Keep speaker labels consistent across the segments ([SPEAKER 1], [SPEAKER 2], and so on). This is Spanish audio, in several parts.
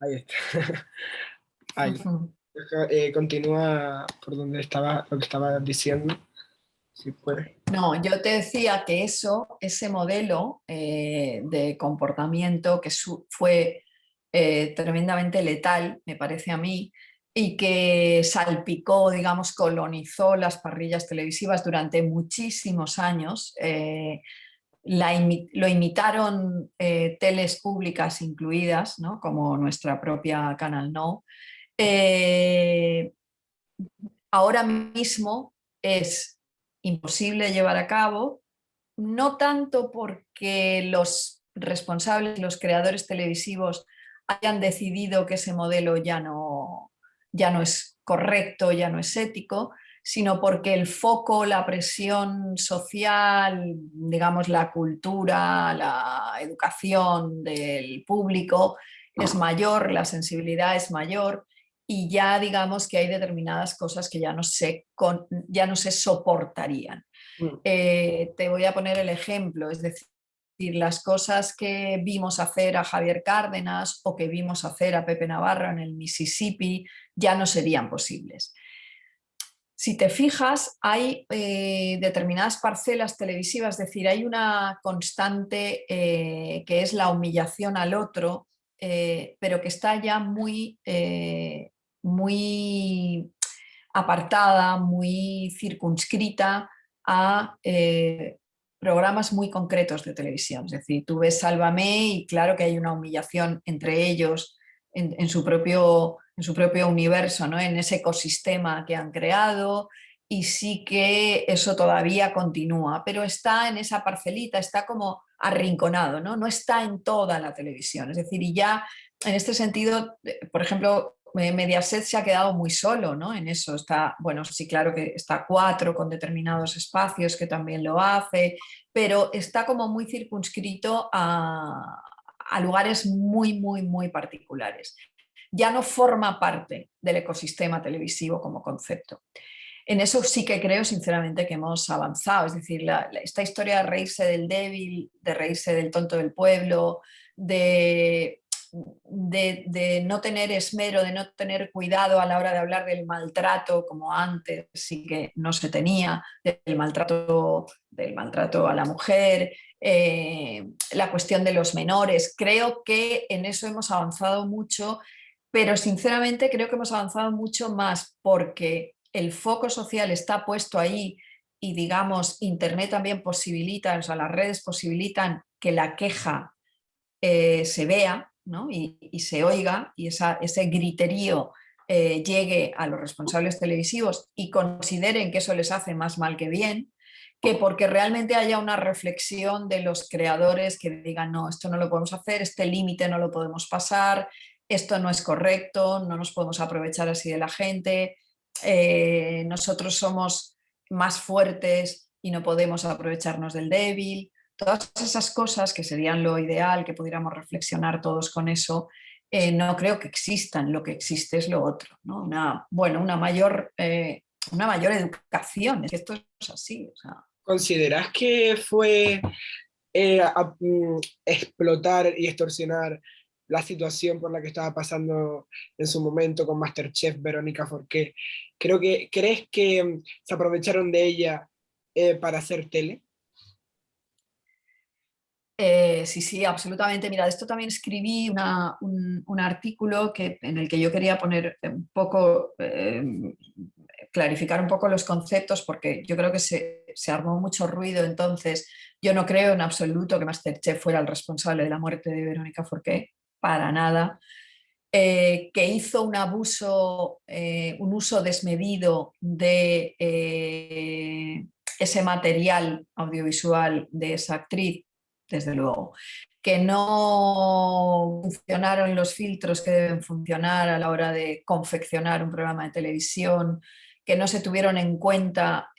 [SPEAKER 1] Ahí está. Ahí.
[SPEAKER 2] Ujú.
[SPEAKER 1] Continúa por donde estaba, lo que estaba diciendo, si puedes.
[SPEAKER 2] No, yo te decía que ese modelo de comportamiento que fue tremendamente letal, me parece a mí, y que salpicó, digamos, colonizó las parrillas televisivas durante muchísimos años. Lo imitaron teles públicas incluidas, ¿no? Como nuestra propia Canal No. Eh, Ahora mismo es imposible llevar a cabo, no tanto porque los responsables, los creadores televisivos hayan decidido que ese modelo ya no es correcto, ya no es ético, sino porque el foco, la presión social, digamos, la cultura, la educación del público es mayor, la sensibilidad es mayor y ya digamos que hay determinadas cosas que ya no se soportarían.
[SPEAKER 1] Mm.
[SPEAKER 2] Te voy a poner el ejemplo, es decir, las cosas que vimos hacer a Javier Cárdenas o que vimos hacer a Pepe Navarro en el Mississippi ya no serían posibles. Si te fijas, hay determinadas parcelas televisivas, es decir, hay una constante que es la humillación al otro, pero que está ya muy apartada, muy circunscrita a programas muy concretos de televisión. Es decir, tú ves Sálvame y claro que hay una humillación entre ellos en su propio universo, ¿no? En ese ecosistema que han creado y sí que eso todavía continúa, pero está en esa parcelita, está como arrinconado, ¿no? No está en toda la televisión. Es decir, y ya en este sentido, por ejemplo, Mediaset se ha quedado muy solo, ¿no? En eso está, bueno, sí, claro que está Cuatro con determinados espacios que también lo hace, pero está como muy circunscrito a lugares muy particulares. Ya no forma parte del ecosistema televisivo como concepto. En eso sí que creo sinceramente que hemos avanzado, es decir, esta historia de reírse del débil, de reírse del tonto del pueblo, de no tener esmero, de no tener cuidado a la hora de hablar del maltrato, como antes sí que no se tenía, del maltrato a la mujer, la cuestión de los menores. Creo que en eso hemos avanzado mucho, pero sinceramente creo que hemos avanzado mucho más porque el foco social está puesto ahí y digamos, Internet también posibilita, o sea, las redes posibilitan que la queja se vea, ¿no? Y se oiga y ese griterío llegue a los responsables televisivos y consideren que eso les hace más mal que bien, que porque realmente haya una reflexión de los creadores que digan, no, esto no lo podemos hacer, este límite no lo podemos pasar, esto no es correcto, no nos podemos aprovechar así de la gente, nosotros somos más fuertes y no podemos aprovecharnos del débil. Todas esas cosas que serían lo ideal, que pudiéramos reflexionar todos con eso, no creo que existan. Lo que existe es lo otro, ¿no? Una mayor educación. Es que esto es así. O sea,
[SPEAKER 1] ¿Consideras que fue explotar y extorsionar la situación por la que estaba pasando en su momento con MasterChef Verónica Forqué? ¿Crees que se aprovecharon de ella para hacer tele?
[SPEAKER 2] sí, sí, absolutamente. Mira, de esto también escribí un artículo en el que yo quería poner un poco, clarificar un poco los conceptos, porque yo creo que se armó mucho ruido. Entonces, yo no creo en absoluto que MasterChef fuera el responsable de la muerte de Verónica Forqué, para nada. Que hizo un abuso, un uso desmedido de ese material audiovisual de esa actriz, desde luego, que no funcionaron los filtros que deben funcionar a la hora de confeccionar un programa de televisión, que no se tuvieron en cuenta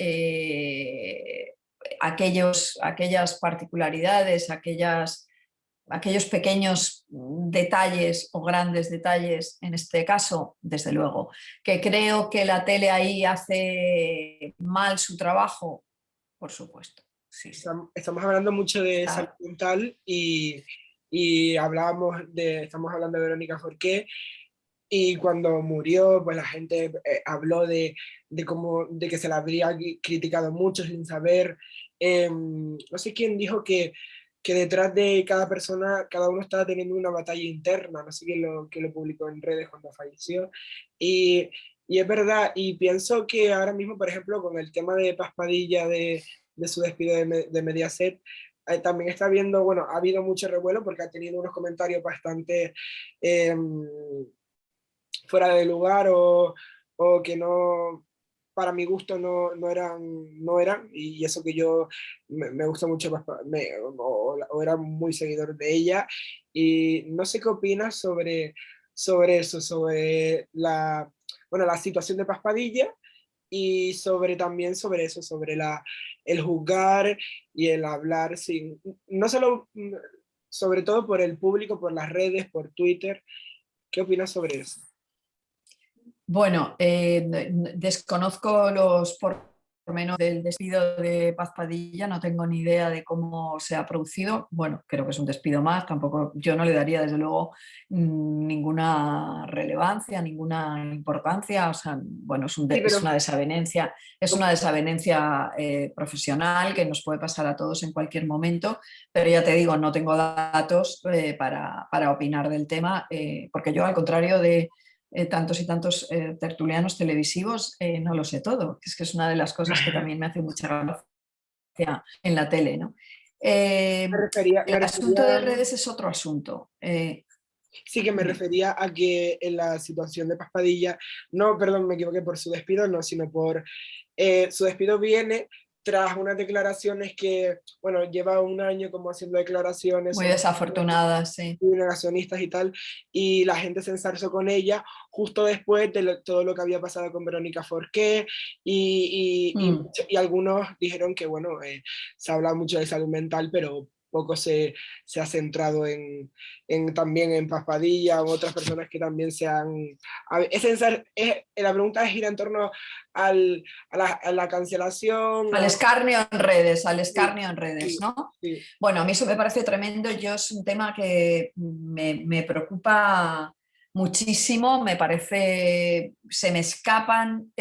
[SPEAKER 2] aquellas particularidades, aquellos pequeños detalles o grandes detalles, en este caso, desde luego, que creo que la tele ahí hace mal su trabajo, por supuesto, sí, sí.
[SPEAKER 1] Estamos hablando mucho de salud
[SPEAKER 2] Está,
[SPEAKER 1] mental y y estamos hablando de Verónica Forqué, y cuando murió, pues la gente habló de que se la habría criticado mucho sin saber. No sé quién dijo que detrás de cada persona, cada uno estaba teniendo una batalla interna, no sé quién lo publicó en redes cuando falleció. Y, y es verdad, y pienso que ahora mismo, por ejemplo, con el tema de Paz Padilla, de su despido de Mediaset, también está viendo, bueno, ha habido mucho revuelo porque ha tenido unos comentarios bastante fuera de lugar o que no, para mi gusto no eran, y eso que yo me gusta mucho, o era muy seguidor de ella, y no sé qué opinas sobre eso, sobre bueno, la situación de Paz Padilla, y también sobre eso, sobre el juzgar y el hablar sin, no solo, sobre todo por el público, por las redes, por Twitter. ¿Qué opinas sobre eso?
[SPEAKER 2] Bueno, desconozco los pormenores del despido de Paz Padilla, no tengo ni idea de cómo se ha producido. Bueno, creo que es un despido más, tampoco yo no le daría desde luego ninguna relevancia, ninguna importancia. O sea, bueno,
[SPEAKER 1] Sí,
[SPEAKER 2] es
[SPEAKER 1] pero
[SPEAKER 2] una desavenencia, profesional que nos puede pasar a todos en cualquier momento, pero ya te digo, no tengo datos para opinar del tema, porque yo al contrario de tantos y tantos tertulianos televisivos, no lo sé todo. Es que es una de las cosas que también me hace mucha gracia en la tele, ¿no? El
[SPEAKER 1] me
[SPEAKER 2] asunto de
[SPEAKER 1] refería,
[SPEAKER 2] redes es otro asunto.
[SPEAKER 1] sí que me
[SPEAKER 2] Dime.
[SPEAKER 1] refería a que en la situación de Paspadilla, no, perdón, me equivoqué por su despido, no, sino por su despido viene tras unas declaraciones que, bueno, lleva un año como haciendo declaraciones
[SPEAKER 2] Muy
[SPEAKER 1] sobre
[SPEAKER 2] desafortunada, sí.
[SPEAKER 1] negacionistas y tal, y la gente se ensarzó con ella justo después de todo lo que había pasado con Verónica Forqué,
[SPEAKER 2] Mm.
[SPEAKER 1] y algunos dijeron que, bueno, se habla mucho de salud mental, pero poco se ha centrado también en Paspadilla o otras personas que también se han... la pregunta gira en torno a la cancelación,
[SPEAKER 2] Al
[SPEAKER 1] sí,
[SPEAKER 2] escarnio en redes,
[SPEAKER 1] sí,
[SPEAKER 2] ¿no?
[SPEAKER 1] sí.
[SPEAKER 2] Bueno, a mí eso me parece tremendo. Yo es un tema que me preocupa muchísimo. Me parece, se me escapan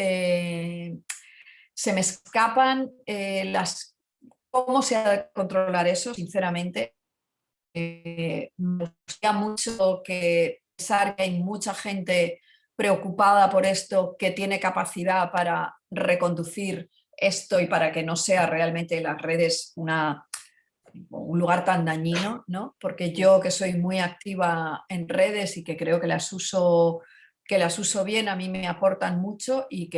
[SPEAKER 2] cómo se ha de controlar eso, sinceramente. Me gustaría mucho que pensar que hay mucha gente preocupada por esto, que tiene capacidad para reconducir esto y para que no sea realmente las redes un lugar tan dañino, ¿no? Porque yo que soy muy activa en redes y que creo que las uso bien, a mí me aportan mucho y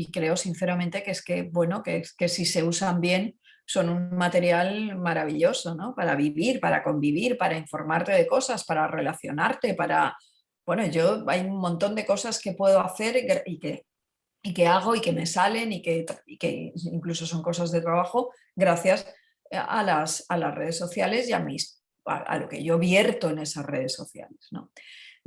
[SPEAKER 2] creo sinceramente que es que, bueno, que si se usan bien son un material maravilloso, ¿no? Para vivir, para convivir, para informarte de cosas, para relacionarte, para... Bueno, yo hay un montón de cosas que puedo hacer y que hago y que me salen y que incluso son cosas de trabajo gracias a las redes sociales y a lo que yo vierto en esas redes sociales, ¿no?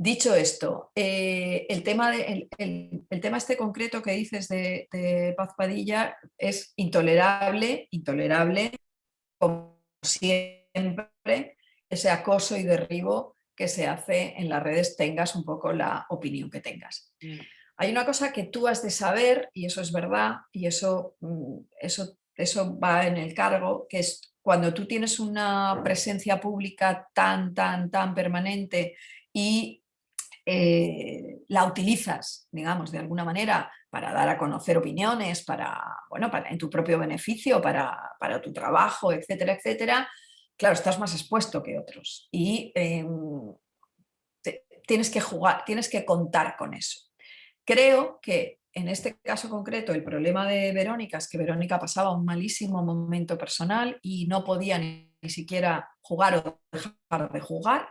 [SPEAKER 2] Dicho esto, el tema este concreto que dices de Paz Padilla es intolerable, intolerable, como siempre, ese acoso y derribo que se hace en las redes, tengas un poco la opinión que tengas. Hay una cosa que tú has de saber, y eso es verdad, y eso va en el cargo, que es cuando tú tienes una presencia pública tan permanente y la utilizas, digamos, de alguna manera para dar a conocer opiniones, bueno, en tu propio beneficio, para tu trabajo, etcétera, etcétera, claro, estás más expuesto que otros y tienes que jugar, tienes que contar con eso. Creo que en este caso concreto el problema de Verónica es que Verónica pasaba un malísimo momento personal y no podía ni siquiera jugar o dejar de jugar.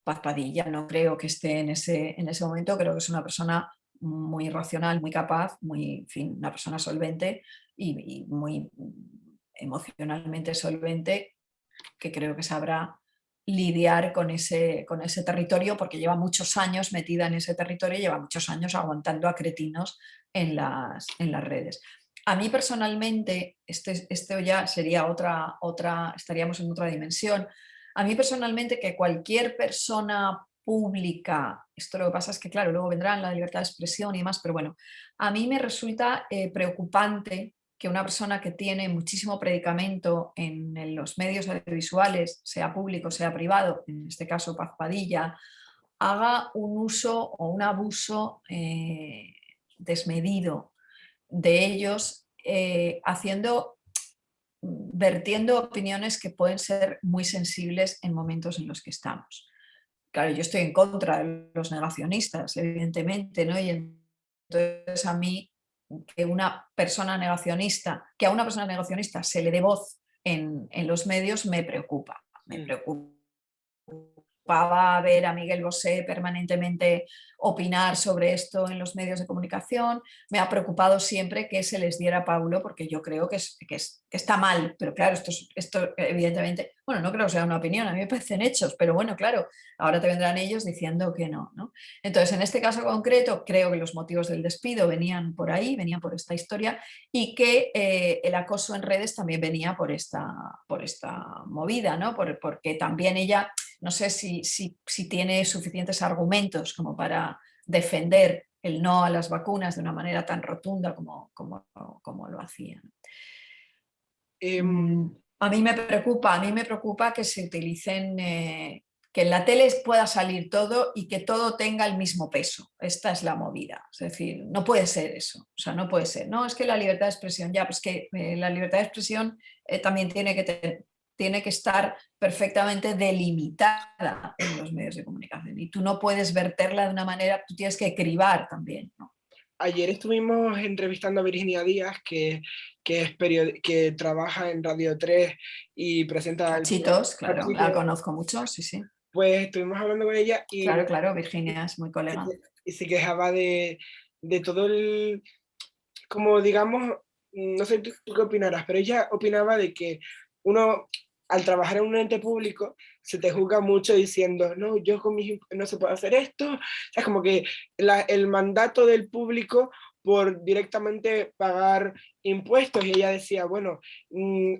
[SPEAKER 2] Paz Padilla no creo que esté en ese momento, creo que es una persona muy racional, muy capaz, muy, en fin, una persona solvente y muy emocionalmente solvente, que creo que sabrá lidiar con ese territorio porque lleva muchos años metida en ese territorio y lleva muchos años aguantando a cretinos en las redes. A mí personalmente, esto ya sería estaríamos en otra dimensión. A mí personalmente, que cualquier persona pública, esto lo que pasa es que claro, luego vendrán la libertad de expresión y demás, pero bueno, a mí me resulta preocupante que una persona que tiene muchísimo predicamento en los medios audiovisuales, sea público, sea privado, en este caso Paz Padilla, haga un uso o un abuso desmedido de ellos, vertiendo opiniones que pueden ser muy sensibles en momentos en los que estamos. Claro, yo estoy en contra de los negacionistas, evidentemente, ¿no? Y entonces a mí que a una persona negacionista se le dé voz en los medios me preocupa. Me preocupa ver a Miguel Bosé permanentemente opinar sobre esto en los medios de comunicación. Me ha preocupado siempre que se les diera Paulo, porque yo creo que está mal, pero claro, esto evidentemente, bueno, no creo que sea una opinión, a mí me parecen hechos, pero bueno, claro, ahora te vendrán ellos diciendo que no, ¿no? Entonces, en este caso concreto, creo que los motivos del despido venían por ahí, venían por esta historia, y que el acoso en redes también venía por esta movida, ¿no? Porque también ella, no sé si tiene suficientes argumentos como para defender el no a las vacunas de una manera tan rotunda como lo hacían. A mí me preocupa que se utilicen, que en la tele pueda salir todo y que todo tenga el mismo peso. Esta es la movida. Es decir, no puede ser eso. O sea, no puede ser. No, es que la libertad de expresión, ya, pues que la libertad de expresión también tiene que estar perfectamente delimitada en los medios de comunicación. Y tú no puedes verterla de una manera, tú tienes que cribar también, ¿no?
[SPEAKER 1] Ayer estuvimos entrevistando a Virginia Díaz, que que trabaja en Radio 3 y presenta el
[SPEAKER 2] Cachitos, claro, la
[SPEAKER 1] Cachitos.
[SPEAKER 2] conozco mucho, sí, sí.
[SPEAKER 1] Pues estuvimos hablando con ella
[SPEAKER 2] Claro, claro, Virginia es muy colega.
[SPEAKER 1] y se quejaba de todo el, como digamos, no sé tú qué opinarás, pero ella opinaba de que uno, al trabajar en un ente público, se te juzga mucho diciendo, no, yo con mis no se puede hacer esto. O sea, es como que el mandato del público por directamente pagar impuestos, y ella decía, bueno,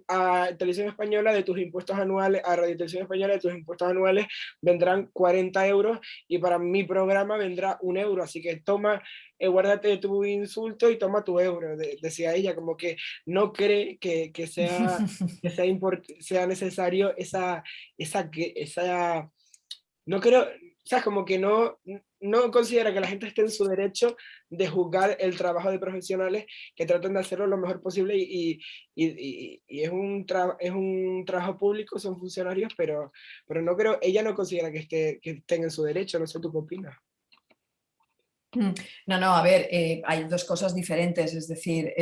[SPEAKER 1] a Televisión Española de tus impuestos anuales, a Radio Televisión Española de tus impuestos anuales vendrán 40 euros y para mi programa vendrá 1 euro, así que toma, guárdate tu insulto y toma tu euro, decía ella, como que no cree que sea necesario esa, no creo, o sea, como que no considera que la gente esté en su derecho de juzgar el trabajo de profesionales que tratan de hacerlo lo mejor posible y es es un trabajo público, son funcionarios, pero no creo, ella no considera que estén en su derecho, no sé tú qué opinas.
[SPEAKER 2] No, a ver, hay dos cosas diferentes, es decir,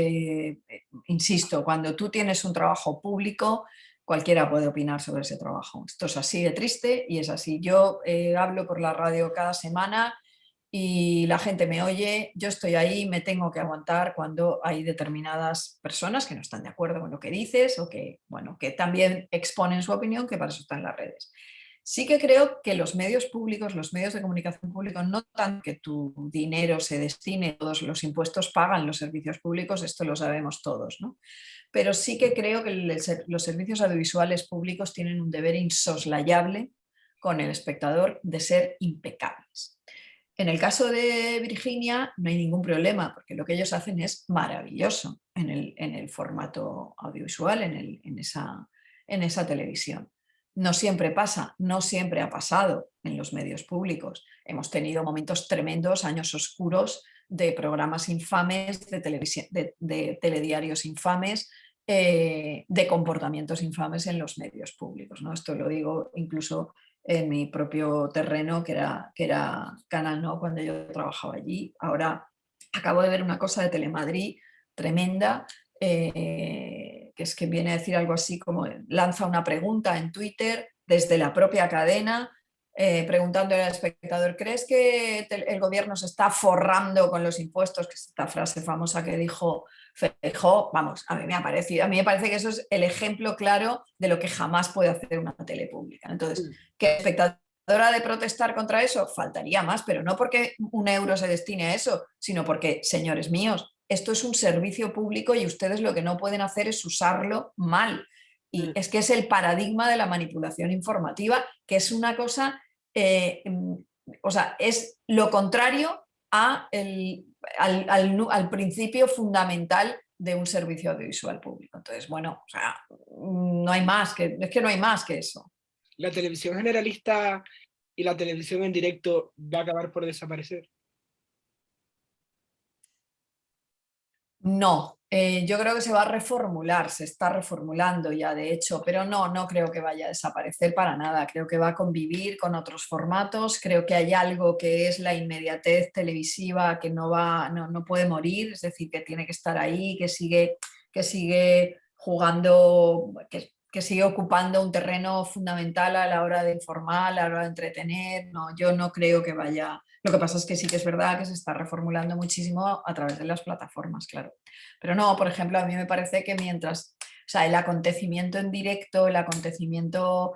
[SPEAKER 2] insisto, cuando tú tienes un trabajo público, cualquiera puede opinar sobre ese trabajo. Esto es así de triste y es así. Yo hablo por la radio cada semana y la gente me oye, yo estoy ahí, me tengo que aguantar cuando hay determinadas personas que no están de acuerdo con lo que dices o que, bueno, que también exponen su opinión, que para eso están las redes. Sí que creo que los medios públicos, los medios de comunicación públicos, no tanto que tu dinero se destine, todos los impuestos pagan los servicios públicos, esto lo sabemos todos, ¿no? Pero sí que creo que los servicios audiovisuales públicos tienen un deber insoslayable con el espectador de ser impecables. En el caso de Virginia no hay ningún problema, porque lo que ellos hacen es maravilloso en el formato audiovisual, en esa televisión. No siempre pasa, no siempre ha pasado en los medios públicos. Hemos tenido momentos tremendos, años oscuros de programas infames, de televisión, de telediarios infames, de comportamientos infames en los medios públicos, ¿no? Esto lo digo incluso en mi propio terreno, que era Canal No, cuando yo trabajaba allí. Ahora acabo de ver una cosa de Telemadrid tremenda, que es que viene a decir algo así como lanza una pregunta en Twitter desde la propia cadena, preguntándole al espectador, ¿crees que el gobierno se está forrando con los impuestos? Que es esta frase famosa que dijo Feijóo. Vamos, a mí me parece que eso es el ejemplo claro de lo que jamás puede hacer una tele pública. Entonces, ¿qué espectadora de protestar contra eso? Faltaría más, pero no porque 1 euro se destine a eso, sino porque, señores míos, esto es un servicio público y ustedes lo que no pueden hacer es usarlo mal. Y es que es el paradigma de la manipulación informativa, que es una cosa, o sea, es lo contrario al principio fundamental de un servicio audiovisual público. Entonces, bueno, o sea, no hay más es que no hay más que eso.
[SPEAKER 1] ¿La televisión generalista y la televisión en directo va a acabar por desaparecer?
[SPEAKER 2] No, yo creo que se va a reformular, se está reformulando ya de hecho, pero no creo que vaya a desaparecer para nada. Creo que va a convivir con otros formatos. Creo que hay algo que es la inmediatez televisiva que no puede morir, es decir, que tiene que estar ahí, que sigue jugando, que sigue ocupando un terreno fundamental a la hora de informar, a la hora de entretener. No, yo no creo que vaya. Lo que pasa es que sí que es verdad que se está reformulando muchísimo a través de las plataformas, claro. Pero no, por ejemplo, a mí me parece que mientras, o sea, el acontecimiento en directo, el acontecimiento,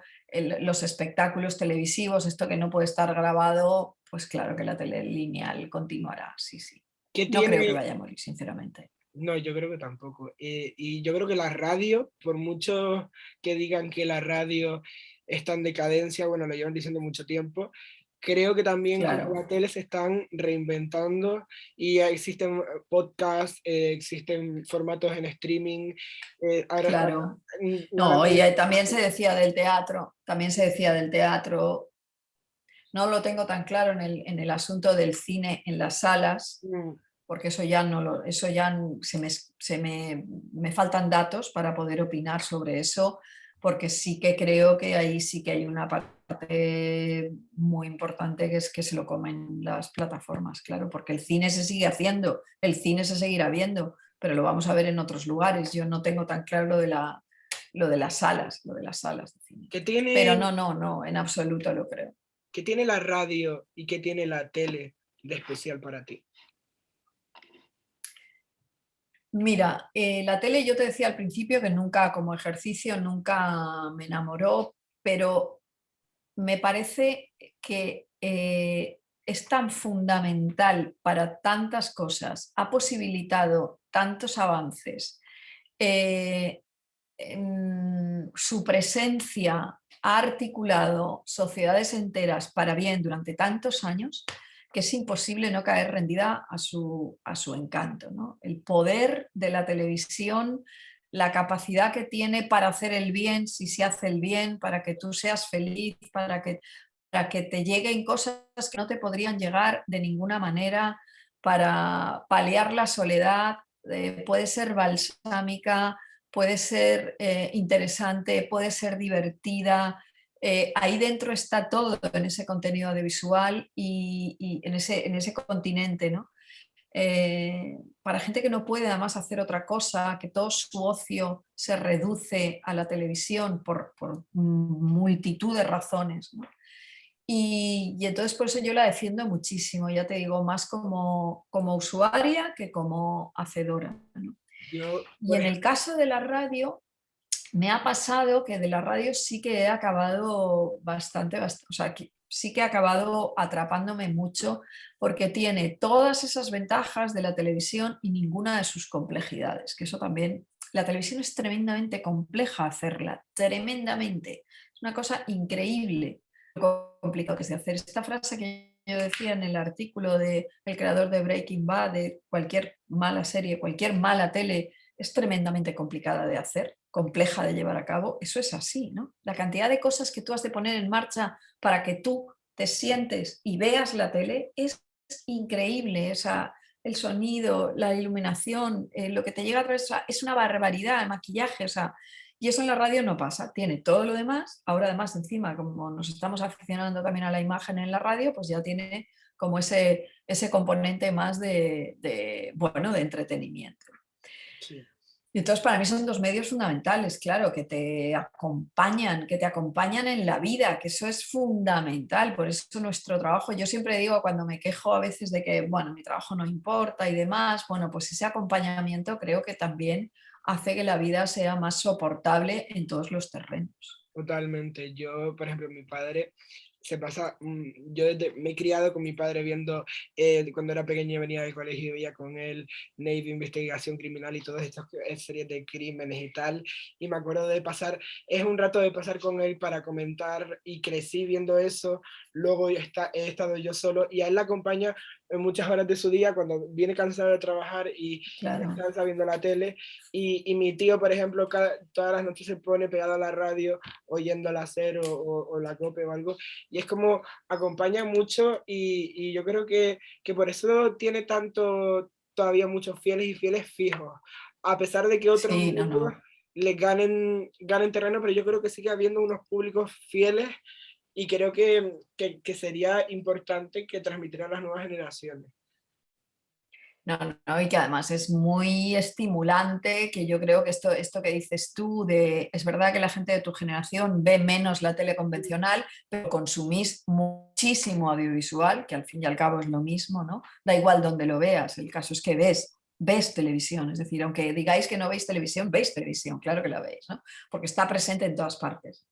[SPEAKER 2] los espectáculos televisivos, esto que no puede estar grabado, pues claro que la tele lineal continuará, sí, sí.
[SPEAKER 1] ¿Qué
[SPEAKER 2] No creo que
[SPEAKER 1] tiene?
[SPEAKER 2] vaya a morir, sinceramente.
[SPEAKER 1] No, yo creo que tampoco. Y yo creo que la radio, por mucho que digan que la radio está en decadencia, bueno, lo llevan diciendo mucho tiempo, creo que también como
[SPEAKER 2] Claro,
[SPEAKER 1] la tele se están reinventando y ya existen podcasts, existen formatos en streaming. Ahora,
[SPEAKER 2] claro.
[SPEAKER 1] la
[SPEAKER 2] No, y
[SPEAKER 1] tele-
[SPEAKER 2] también se decía del teatro, también se decía del teatro. No lo tengo tan claro en el asunto del cine en las salas,
[SPEAKER 1] mm,
[SPEAKER 2] porque eso ya no lo, eso ya me faltan datos para poder opinar sobre eso, porque sí que creo que ahí sí que hay una parte muy importante que es que se lo comen las plataformas, claro, porque el cine se sigue haciendo, el cine se seguirá viendo, pero lo vamos a ver en otros lugares. Yo no tengo tan claro lo de las salas de cine.
[SPEAKER 1] ¿qué
[SPEAKER 2] Pero
[SPEAKER 1] tiene,
[SPEAKER 2] no, en absoluto lo creo.
[SPEAKER 1] qué tiene la radio y qué tiene la tele de especial para ti?
[SPEAKER 2] Mira, la tele yo te decía al principio que nunca como ejercicio, nunca me enamoró, pero me parece que es tan fundamental para tantas cosas, ha posibilitado tantos avances, eh, su presencia ha articulado sociedades enteras para bien durante tantos años que es imposible no caer rendida a su encanto, ¿no? El poder de la televisión, la capacidad que tiene para hacer el bien, si se hace el bien, para que tú seas feliz, para que te lleguen cosas que no te podrían llegar de ninguna manera, para paliar la soledad, puede ser balsámica, puede ser interesante, puede ser divertida. Ahí dentro está todo en ese contenido audiovisual y en ese continente, ¿no? Para gente que no puede además hacer otra cosa, que todo su ocio se reduce a la televisión por multitud de razones, ¿no? Y entonces por eso yo la defiendo muchísimo, ya te digo, más como usuaria que como hacedora, ¿no?
[SPEAKER 1] Yo,
[SPEAKER 2] Y
[SPEAKER 1] por
[SPEAKER 2] en el
[SPEAKER 1] ejemplo,
[SPEAKER 2] caso de la radio, me ha pasado que de la radio sí que he acabado o sea, que sí que he acabado atrapándome mucho porque tiene todas esas ventajas de la televisión y ninguna de sus complejidades, que eso también, la televisión es tremendamente compleja hacerla, tremendamente. Es una cosa increíble lo complicado que es de hacer. Esta frase que yo decía en el artículo del creador de Breaking Bad, de cualquier mala serie, cualquier mala tele es tremendamente complicada de hacer, compleja de llevar a cabo, eso es así, ¿no? La cantidad de cosas que tú has de poner en marcha para que tú te sientes y veas la tele es increíble, el sonido, la iluminación, lo que te llega a través, es una barbaridad, el maquillaje, o sea, y eso en la radio no pasa, tiene todo lo demás, ahora además encima, como nos estamos aficionando también a la imagen en la radio, pues ya tiene como ese componente más bueno, de entretenimiento.
[SPEAKER 1] sí.
[SPEAKER 2] Y entonces para mí son dos medios fundamentales, claro, que te acompañan en la vida, que eso es fundamental. Por eso nuestro trabajo, yo siempre digo cuando me quejo a veces de que, bueno, mi trabajo no importa y demás, bueno, pues ese acompañamiento creo que también hace que la vida sea más soportable en todos los terrenos.
[SPEAKER 1] Totalmente. Yo, por ejemplo, mi padre se pasa, yo me he criado con mi padre viendo, cuando era pequeño venía del colegio y veía con él Navy, Investigación Criminal y todas estas series de crímenes y tal, y me acuerdo de pasar, es un rato de pasar con él para comentar, y crecí viendo eso. Luego he estado yo solo y a él le acompaña en muchas horas de su día cuando viene cansado de trabajar y
[SPEAKER 2] Claro.
[SPEAKER 1] descansa viendo la tele, y mi tío, por ejemplo, todas las noches se pone pegado a la radio oyendo la SER o la COPE o algo, y es como acompaña mucho, y yo creo que por eso tiene tanto, todavía muchos fieles y fieles fijos, a pesar de que otros
[SPEAKER 2] Sí, no,
[SPEAKER 1] medios
[SPEAKER 2] no.
[SPEAKER 1] les ganen terreno, pero yo creo que sigue habiendo unos públicos fieles, y creo que sería importante que transmitieran a las nuevas generaciones.
[SPEAKER 2] No, no, y que además es muy estimulante, que yo creo que esto que dices tú, es verdad que la gente de tu generación ve menos la tele convencional, pero consumís muchísimo audiovisual, que al fin y al cabo es lo mismo, ¿no? Da igual donde lo veas, el caso es que ves televisión, es decir, aunque digáis que no veis televisión, claro que la veis, ¿no? Porque está presente en todas partes.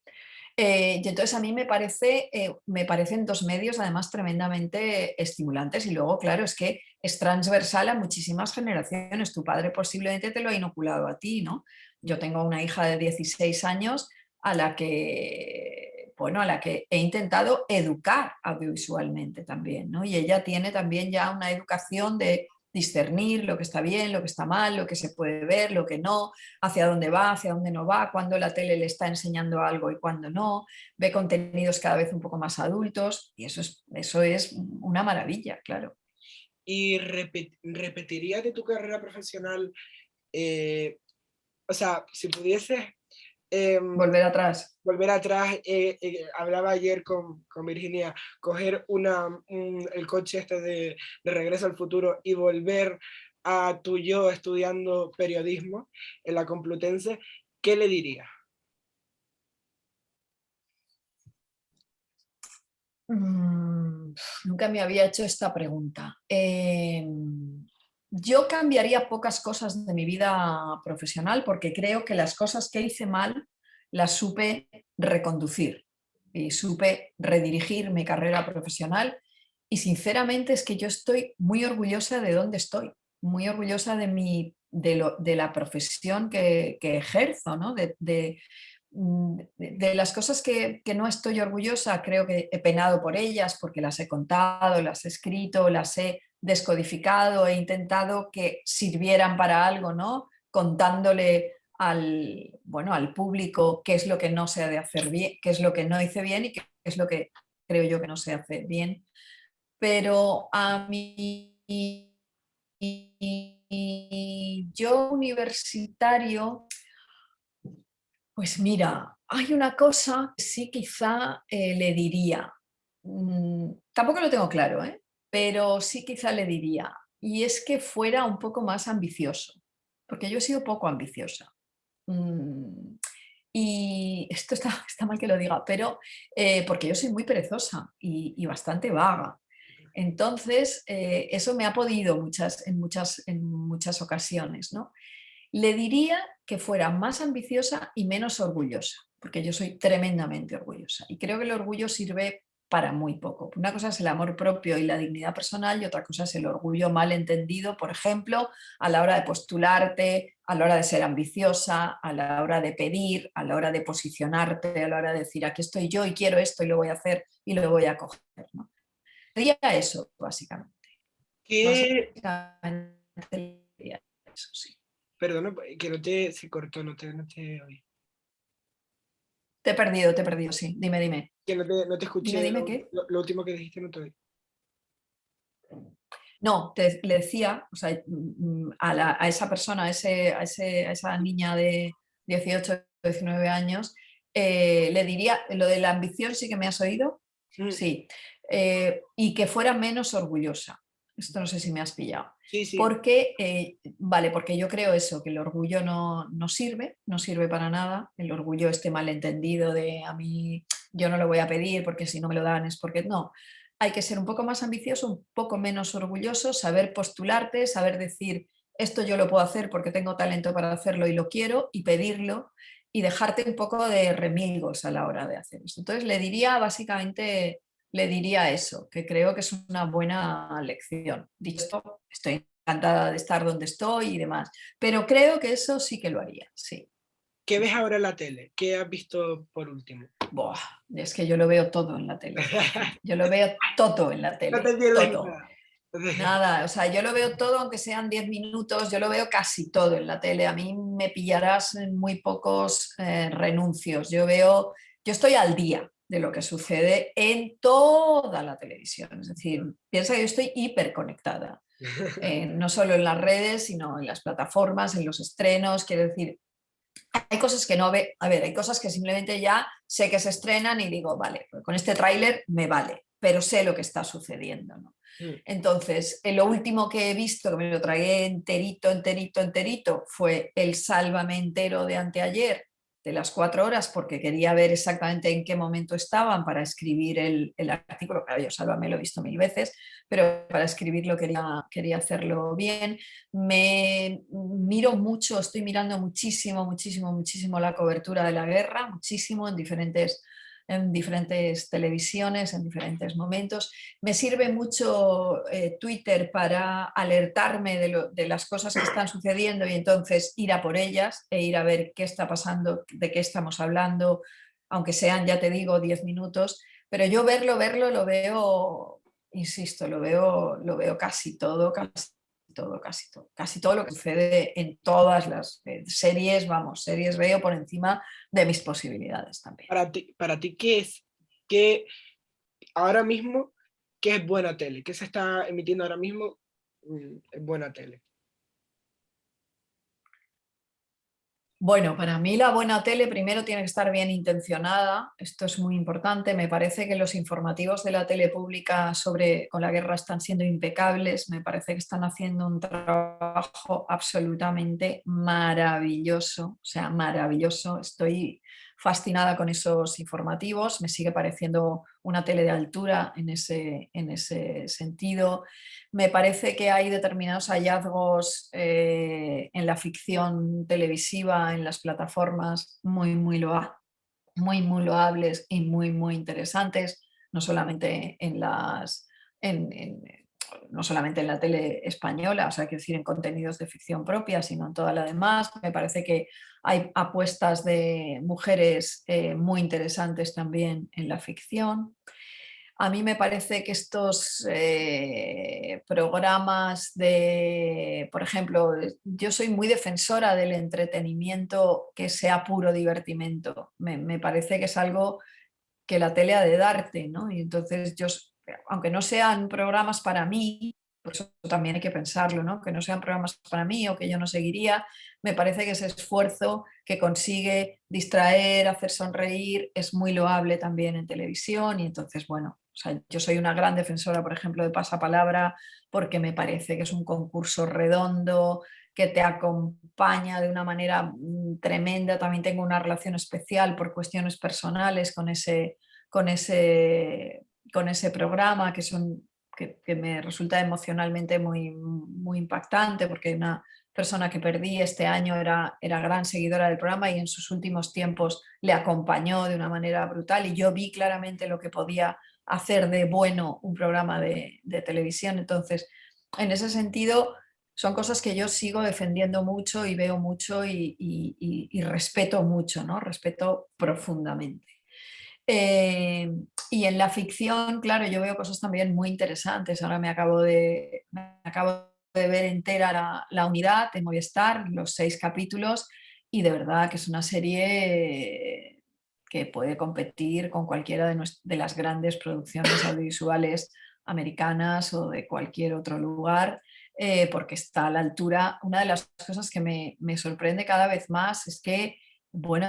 [SPEAKER 2] Y entonces a mí me parecen dos medios además tremendamente estimulantes, y luego, claro, es que es transversal a muchísimas generaciones. Tu padre posiblemente te lo ha inoculado a ti, ¿no? Yo tengo una hija de 16 años a la que, bueno, a la que he intentado educar audiovisualmente también, ¿no? Y ella tiene también ya una educación de discernir lo que está bien, lo que está mal, lo que se puede ver, lo que no, hacia dónde va, hacia dónde no va, cuando la tele le está enseñando algo y cuando no, ve contenidos cada vez un poco más adultos, y eso es una maravilla, claro.
[SPEAKER 1] ¿Y repetirías de tu carrera profesional, eh, o sea, si pudieses em,
[SPEAKER 2] Volver atrás.
[SPEAKER 1] volver atrás, hablaba ayer con Virginia, coger el coche este de Regreso al Futuro y volver a tu yo estudiando periodismo en la Complutense, ¿qué le dirías?
[SPEAKER 2] Mm, Nunca me había hecho esta pregunta. Yo cambiaría pocas cosas de mi vida profesional porque creo que las cosas que hice mal las supe reconducir y supe redirigir mi carrera profesional, y sinceramente es que yo estoy muy orgullosa de dónde estoy, muy orgullosa de la profesión que ejerzo, ¿no? De las cosas que no estoy orgullosa, creo que he penado por ellas porque las he contado, las he escrito, las he descodificado, he intentado que sirvieran para algo, ¿no? Contándole bueno, al público qué es lo que no se ha de hacer bien, qué es lo que no hice bien y qué es lo que creo yo que no se hace bien. Pero a mí, yo universitario, pues mira, hay una cosa que sí quizá le diría. Tampoco lo tengo claro, ¿eh? Pero sí quizá le diría, y es que fuera un poco más ambicioso, porque yo he sido poco ambiciosa. Mm, y esto está mal que lo diga, pero porque yo soy muy perezosa y bastante vaga. Entonces, eso me ha podido en muchas ocasiones, ¿no? Le diría que fuera más ambiciosa y menos orgullosa, porque yo soy tremendamente orgullosa y creo que el orgullo sirve para muy poco. Una cosa es el amor propio y la dignidad personal, y otra cosa es el orgullo mal entendido, por ejemplo, a la hora de postularte, a la hora de ser ambiciosa, a la hora de pedir, a la hora de posicionarte, a la hora de decir aquí estoy yo y quiero esto y lo voy a hacer y lo voy a coger, ¿no? Sería eso, básicamente.
[SPEAKER 1] ¿Qué,
[SPEAKER 2] Básicamente sería eso, sí.
[SPEAKER 1] perdona, que se cortó, no te oí.
[SPEAKER 2] Te he perdido, sí. Dime, dime.
[SPEAKER 1] Que no te
[SPEAKER 2] Dime,
[SPEAKER 1] escuché
[SPEAKER 2] dime qué.
[SPEAKER 1] lo último que dijiste, no te oí.
[SPEAKER 2] No, le decía, o sea, a esa persona, a esa niña de 18, 19 años, le diría, lo de la ambición sí que me has oído,
[SPEAKER 1] Mm,
[SPEAKER 2] sí, y que fuera menos orgullosa. Esto no sé si me has pillado.
[SPEAKER 1] sí, sí.
[SPEAKER 2] Porque, vale, porque yo creo eso, que el orgullo no sirve, no sirve para nada. El orgullo este malentendido de a mí yo no lo voy a pedir porque si no me lo dan es porque no. Hay que ser un poco más ambicioso, un poco menos orgulloso, saber postularte, saber decir esto yo lo puedo hacer porque tengo talento para hacerlo y lo quiero, y pedirlo, y dejarte un poco de remilgos a la hora de hacer eso. Entonces le diría básicamente le diría eso, que creo que es una buena lección. Dicho esto, estoy encantada de estar donde estoy y demás, pero creo que eso sí que lo haría, sí.
[SPEAKER 1] ¿Qué
[SPEAKER 2] Sí,
[SPEAKER 1] ves
[SPEAKER 2] sí.
[SPEAKER 1] ahora en la tele? ¿Qué has visto por último?
[SPEAKER 2] Buah, es que yo lo veo todo en la tele, Rafa. Yo lo veo todo en la
[SPEAKER 1] No te
[SPEAKER 2] tele,
[SPEAKER 1] pierdes
[SPEAKER 2] todo.
[SPEAKER 1] nada.
[SPEAKER 2] Nada, o sea, yo lo veo todo, aunque sean 10 minutos, yo lo veo casi todo en la tele. A mí me pillarás en muy pocos renuncios. Yo estoy al día de lo que sucede en toda la televisión. Es decir, piensa que yo estoy hiperconectada, no solo en las redes, sino en las plataformas, en los estrenos. Quiero decir, hay cosas que no ve, a ver, hay cosas que simplemente ya sé que se estrenan y digo, vale, pues con este tráiler me vale, pero sé lo que está sucediendo, ¿no? Entonces, lo último que he visto, que me lo tragué enterito, enterito, enterito, fue el Sálvame entero de anteayer, de las 4 horas, porque quería ver exactamente en qué momento estaban para escribir el artículo. Claro, yo Sálvame lo he visto 1000 veces, pero para escribirlo quería hacerlo bien. Me miro mucho, estoy mirando muchísimo, muchísimo, muchísimo la cobertura de la guerra, muchísimo en diferentes televisiones, en diferentes momentos. Me sirve mucho Twitter para alertarme de las cosas que están sucediendo y entonces ir a por ellas e ir a ver qué está pasando, de qué estamos hablando, aunque sean, ya te digo, 10 minutos. Pero yo verlo, lo veo, insisto, lo veo casi todo, casi todo lo que sucede en todas las series, vamos, series veo por encima de mis posibilidades también.
[SPEAKER 1] Para ti, qué ahora mismo, qué es buena tele? ¿Qué se está emitiendo ahora mismo? Es buena tele.
[SPEAKER 2] Bueno, para mí la buena tele primero tiene que estar bien intencionada, esto es muy importante, me parece que los informativos de la tele pública con la guerra están siendo impecables, me parece que están haciendo un trabajo absolutamente maravilloso, o sea, maravilloso, estoy fascinada con esos informativos, me sigue pareciendo una tele de altura en ese sentido. Me parece que hay determinados hallazgos en la ficción televisiva, en las plataformas, muy loables y muy interesantes, no solamente no solamente en la tele española, o sea, quiero decir, en contenidos de ficción propia, sino en toda la demás. Me parece que hay apuestas de mujeres muy interesantes también en la ficción. A mí me parece que estos programas por ejemplo, yo soy muy defensora del entretenimiento que sea puro divertimento. Me parece que es algo que la tele ha de darte, ¿no? Y entonces aunque no sean programas para mí, por eso también hay que pensarlo, ¿no? Que no sean programas para mí o que yo no seguiría, me parece que ese esfuerzo que consigue distraer, hacer sonreír, es muy loable también en televisión y entonces, bueno, o sea, yo soy una gran defensora, por ejemplo, de Pasapalabra porque me parece que es un concurso redondo, que te acompaña de una manera tremenda. También tengo una relación especial por cuestiones personales con ese, con ese programa que me resulta emocionalmente muy impactante porque una persona que perdí este año era gran seguidora del programa y en sus últimos tiempos le acompañó de una manera brutal y yo vi claramente lo que podía hacer de bueno un programa de televisión. Entonces, en ese sentido, son cosas que yo sigo defendiendo mucho y veo mucho y respeto mucho, ¿no? Respeto profundamente. Eh, y en la ficción, claro, yo veo cosas también muy interesantes. Ahora me acabo de ver entera la unidad de Movistar, los 6 capítulos, y de verdad que es una serie que puede competir con cualquiera de las grandes producciones audiovisuales americanas o de cualquier otro lugar, porque está a la altura. Una de las cosas que me sorprende cada vez más es que, bueno,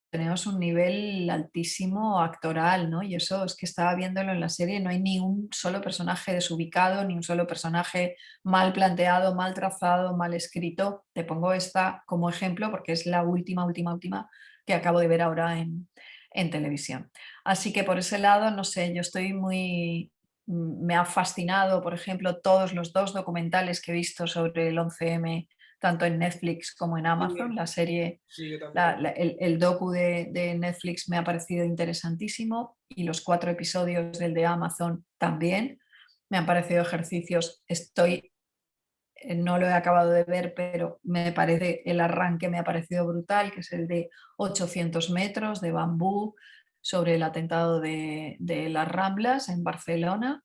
[SPEAKER 2] tenemos un nivel altísimo actoral, ¿no? Y eso es que estaba viéndolo en la serie, no hay ni un solo personaje desubicado, ni un solo personaje mal planteado, mal trazado, mal escrito. Te pongo esta como ejemplo porque es la última que acabo de ver ahora en televisión. Así que por ese lado, no sé, yo estoy me ha fascinado, por ejemplo, todos los 2 documentales que he visto sobre el 11M tanto en Netflix como en Amazon. La serie,
[SPEAKER 1] Sí, yo también.
[SPEAKER 2] el docu de Netflix me ha parecido interesantísimo y los 4 episodios del de Amazon también. Me han parecido ejercicios, no lo he acabado de ver, pero me parece, el arranque me ha parecido brutal, que es el de 800 metros de bambú sobre el atentado de las Ramblas en Barcelona,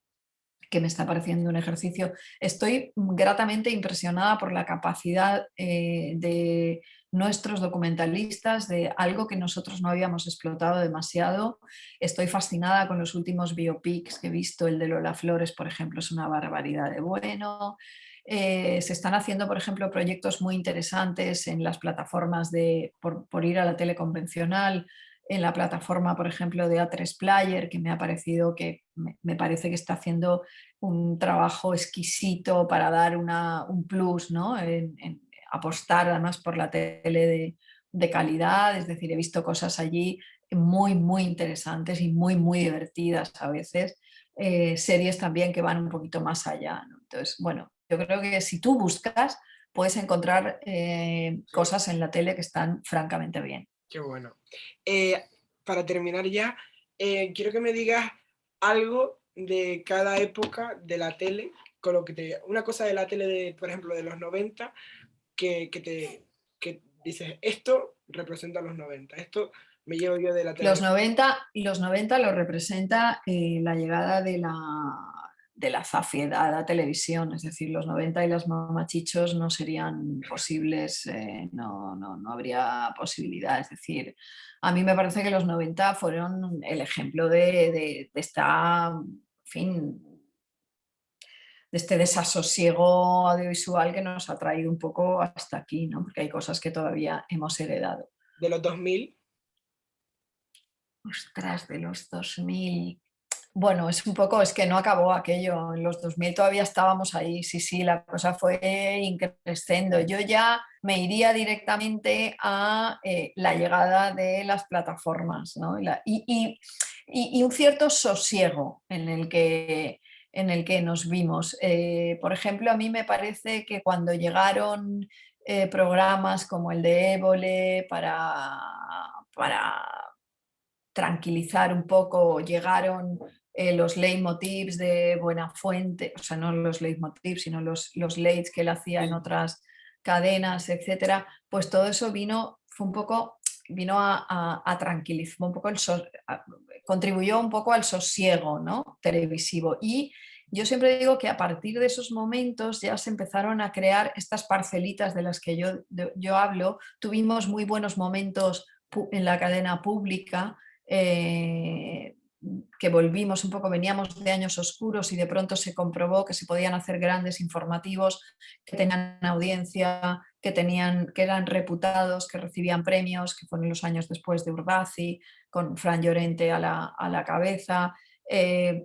[SPEAKER 2] que me está pareciendo un ejercicio. Estoy gratamente impresionada por la capacidad de nuestros documentalistas, de algo que nosotros no habíamos explotado demasiado. Estoy fascinada con los últimos biopics que he visto, el de Lola Flores, por ejemplo, es una barbaridad de bueno. Se están haciendo, por ejemplo, proyectos muy interesantes en las plataformas por ir a la tele convencional, en la plataforma, por ejemplo, de A3 Player, que me ha parecido que me parece que está haciendo un trabajo exquisito para dar un plus, ¿no? En apostar además por la tele de calidad, es decir, he visto cosas allí muy, muy interesantes y muy, muy divertidas a veces, series también que van un poquito más allá, ¿no? Entonces, bueno, yo creo que si tú buscas, puedes encontrar
[SPEAKER 1] Sí,
[SPEAKER 2] cosas en la tele que están francamente bien.
[SPEAKER 1] qué bueno. Eh, para terminar ya, quiero que me digas algo de cada época de la tele, con lo que una cosa de la tele, por ejemplo, de los 90 que dices, esto representa los 90, esto me llevo yo de la tele.
[SPEAKER 2] Los noventa lo representa la llegada de la zafiedad a la televisión, es decir, los 90 y las mamachichos no serían posibles, no habría posibilidad. Es decir, a mí me parece que los 90 fueron el ejemplo de esta, en fin, de este desasosiego audiovisual que nos ha traído un poco hasta aquí, ¿no? Porque hay cosas que todavía hemos heredado.
[SPEAKER 1] De los 2000,
[SPEAKER 2] Ostras, de los 2000. Bueno, es un poco, es que no acabó aquello. En los 2000 todavía estábamos ahí. Sí, sí, la cosa fue increciendo. Yo ya me iría directamente a la llegada de las plataformas, ¿no? Y un cierto sosiego en el que nos vimos. Por ejemplo, a mí me parece que cuando llegaron programas como el de Évole para tranquilizar un poco, llegaron los leitmotivs de Buenafuente, o sea, no los leitmotivs, sino los leits que él hacía en
[SPEAKER 1] sí,
[SPEAKER 2] otras cadenas, etcétera, pues todo eso vino a tranquilizar un poco contribuyó un poco al sosiego, ¿no? Televisivo. Y yo siempre digo que a partir de esos momentos ya se empezaron a crear estas parcelitas de las que yo hablo. Tuvimos muy buenos momentos en la cadena pública, eh, que volvimos un poco, veníamos de años oscuros y de pronto se comprobó que se podían hacer grandes informativos, que tenían audiencia, que eran reputados, que recibían premios, que fueron los años después de Urbaci, con Fran Llorente a la cabeza,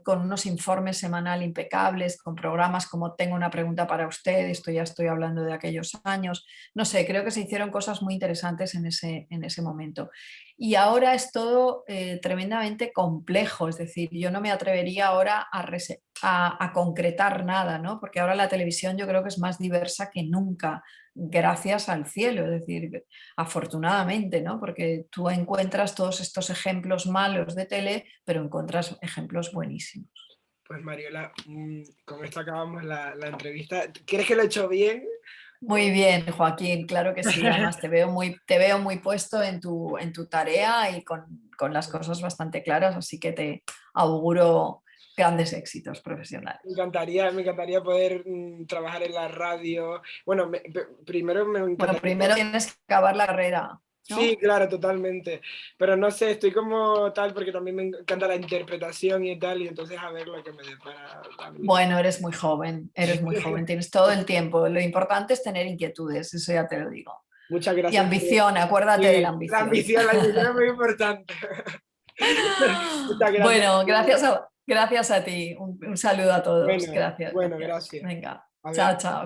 [SPEAKER 2] con unos informes semanal impecables, con programas como Tengo una pregunta para usted, esto ya estoy hablando de aquellos años. No sé, creo que se hicieron cosas muy interesantes en ese momento. Y ahora es todo tremendamente complejo, es decir, yo no me atrevería ahora a concretar nada, ¿no? Porque ahora la televisión yo creo que es más diversa que nunca, gracias al cielo, es decir, afortunadamente, ¿no? Porque tú encuentras todos estos ejemplos malos de tele, pero encuentras ejemplos buenísimos.
[SPEAKER 1] pues Mariola, con esto acabamos la entrevista. ¿Crees que lo he hecho bien?
[SPEAKER 2] Muy bien, Joaquín, claro que sí. Además, te veo muy puesto en tu tarea y con las cosas bastante claras, así que te auguro grandes éxitos profesionales.
[SPEAKER 1] Me encantaría poder trabajar en la radio. Bueno, primero me
[SPEAKER 2] Bueno,
[SPEAKER 1] encantaría.
[SPEAKER 2] primero tienes que acabar la carrera,
[SPEAKER 1] Sí,
[SPEAKER 2] ¿no?
[SPEAKER 1] claro, totalmente. Pero no sé, estoy como tal porque también me encanta la interpretación y tal, y entonces a ver lo que me depara la vida.
[SPEAKER 2] Bueno, eres muy joven, tienes todo el tiempo. Lo importante es tener inquietudes, eso ya te lo digo.
[SPEAKER 1] Muchas
[SPEAKER 2] Y
[SPEAKER 1] gracias.
[SPEAKER 2] ambición, acuérdate de la
[SPEAKER 1] Sí,
[SPEAKER 2] ambición.
[SPEAKER 1] la ambición es muy importante. Muchas gracias.
[SPEAKER 2] Bueno, gracias a ti. Un saludo a todos.
[SPEAKER 1] Bueno,
[SPEAKER 2] Gracias,
[SPEAKER 1] bueno,
[SPEAKER 2] gracias.
[SPEAKER 1] gracias.
[SPEAKER 2] Venga,
[SPEAKER 1] A ver.
[SPEAKER 2] chao, chao.